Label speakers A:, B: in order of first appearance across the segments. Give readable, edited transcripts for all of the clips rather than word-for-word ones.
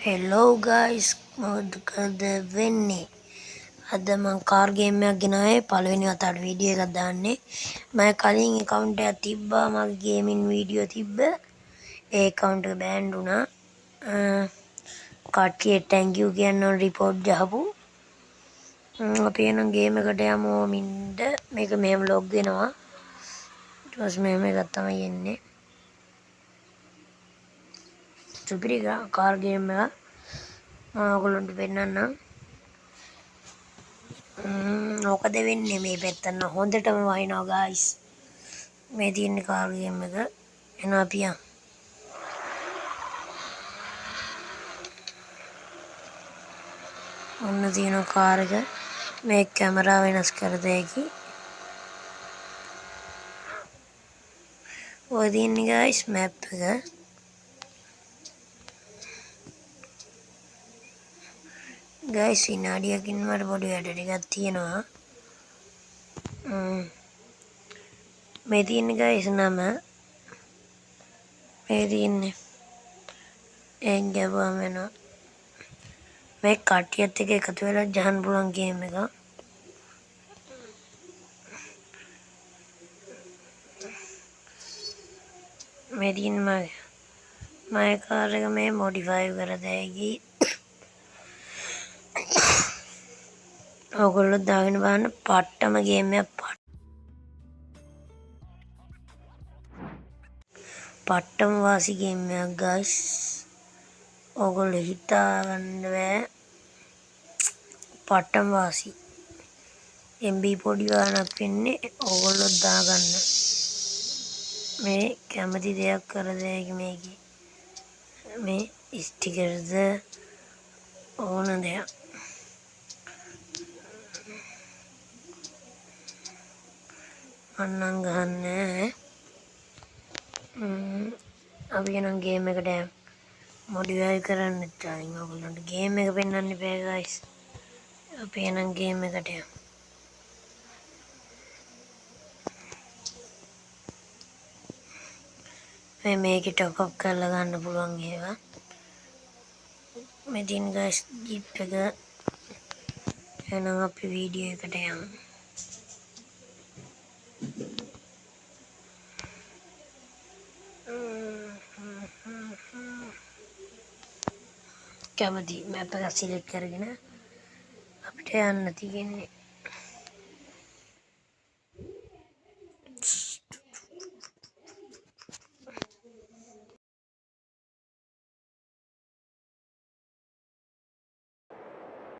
A: Hello guys මොකද වෙන්නේ අද මං කාර් ගේම් එකක් ගෙනාවේ පළවෙනි වතාවට වීඩියෝ එකක් දාන්නේ මම කලින් account එකක් තිබ්බා මගේ ගේමින් වීඩියෝ තිබ්බ ඒ account එක බෑන් වුණා කට්ටියට thank you කියන්න ඕන report ගහපු අපි එනම් ගේම් එකට යමු මින්ද මේක මෙහෙම log වෙනවා ඊට පස්සේ මෙහෙම එකක් තමයි එන්නේ සුපිරි කාර් ගේම් එක ඔයගොල්ලන්ට පෙන්නන්නම් මොකද වෙන්නේ මේ පැත්තට හොඳටම වහිනවා ගයිස් මේ තියෙන කාර් ගේම් එක එනවා අපි යන් ඔන්න තියෙන කාර් එක මේ කැමරා වෙනස් කර දෙකි ඔය තියෙන්නේ ගයිස් මැප් එක ගයිස් විනාඩියකින් මට පොඩි වැඩ ටිකක් තියෙනවා මේ තියෙන්නේ ගයිස් නම මේ තියෙන්නේ එන් ගැබුවම වෙනවා මේ කට්ටියත් එක්ක එකතු වෙලා ජහන් පුළුවන් ගේම් එක මේ තියෙන්නේ මගේ කාර් එක මේ මොඩිෆයි කර දෙකි ඔයගොල්ලෝ දාගෙන බලන්න පට්ටම ගේම් එකක් පට්ටම වාසි ගේම් එකක් ගයිස් ඔයගොල්ලෝ හිතාගන්න බෑ පට්ටම වාසි MB පොඩි ගානක් වෙන්නේ ඔයගොල්ලෝ දාගන්න මේ කැමති දෙයක් කර දෙයක් මේකේ මේ ස්ටිකර්ද ඕන දෙයක් අන්නම් ගහන්නේ අපි නම් ගේම් එකට මොඩිෆයි කරන්න ඉතින් ඔයගොල්ලන්ට ගේම් එක පෙන්වන්න බෑ ගයිස් අපි නම් ගේම් එකට මේකේ টপ අප් කරලා ගන්න පුළුවන් ඒවා මේ දින ගයිස් ජීප් එක එහෙනම් අපි වීඩියෝ එකට යමු කැමති මැප් එක සිලෙක්ට් කරගෙන අපිට යන්න තියෙන්නේ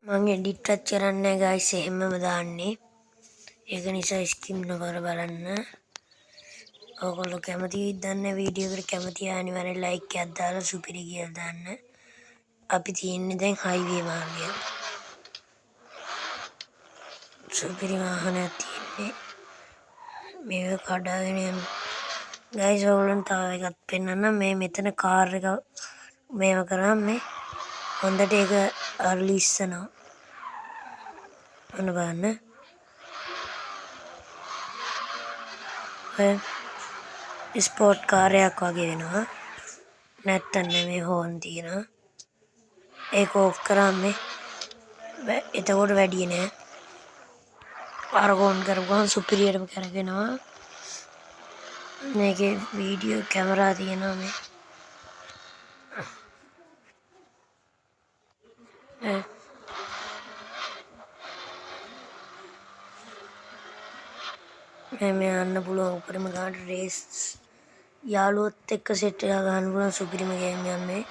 A: මම එඩිට් එකක් කරන්නේ ගයිස් එහෙමම දාන්නේ ඒක නිසා ස්කිම් නොකර බලන්න ඔයගොල්ලෝ කැමති දන්න වීඩියෝ එකට කැමති අනිවාර්යෙන් ලයික් එකක් දාලා සුපිරි කියලා දාන්න අපි තියෙන්නේ දැන් හයිවේ මාර්ගයේ සුපිරි වාහනයක් තියෙන්නේ මේක කඩාගෙන යන ගයිස් ඔයගොල්ලන්ට තව එකක් පෙන්නන්නම් මේ මෙතන කාර් එක මේව කරාම මේ හොඳට ඒක අර්ලිස්සනවා ඔන්න බලන්න ස්පෝර්ට් කාර්යයක් වගේ වෙනවා නැත්තම් මේ හෝන් තියෙනවා ඒක ඕෆ් කරාම මේ එතකොට වැඩි නෑ අරගොන් කරපුවම සුපිරියටම කරගෙනවා මේකේ වීඩියෝ කැමරා තියෙනවා මේ යන්න පුළුවන් උඩරම ගානට රේස් යාළුවොත් එක්ක සෙට් එකක් ගන්න පුළුවන් සුපිරිම ගේම් එකක් මේ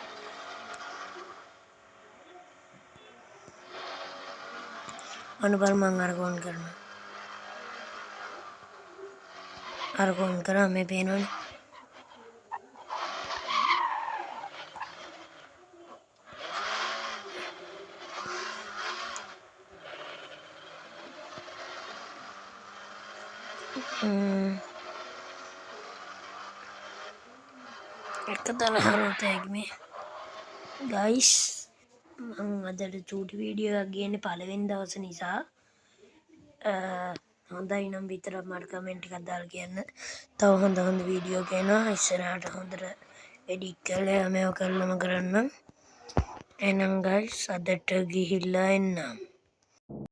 A: අන්න බලන්න මම අරගොන් කරනවා අරගොන් කරා මේ පේනවනේ එකතන හරෝතයක් මේ ගයිස් මම අදට චූටි වීඩියෝ එකක් ගේන්නේ පළවෙනි දවස නිසා හොඳයි නම් විතරක් මට කමෙන්ට් එකක් දාලා කියන්න තව හොඳ වීඩියෝ ගේනවා ඉස්සරහට හොඳට එඩිට් කරලා මේව කරලම කරන්නම් එහෙනම් ගයිස් අදට ගිහිල්ලා එන්නම්.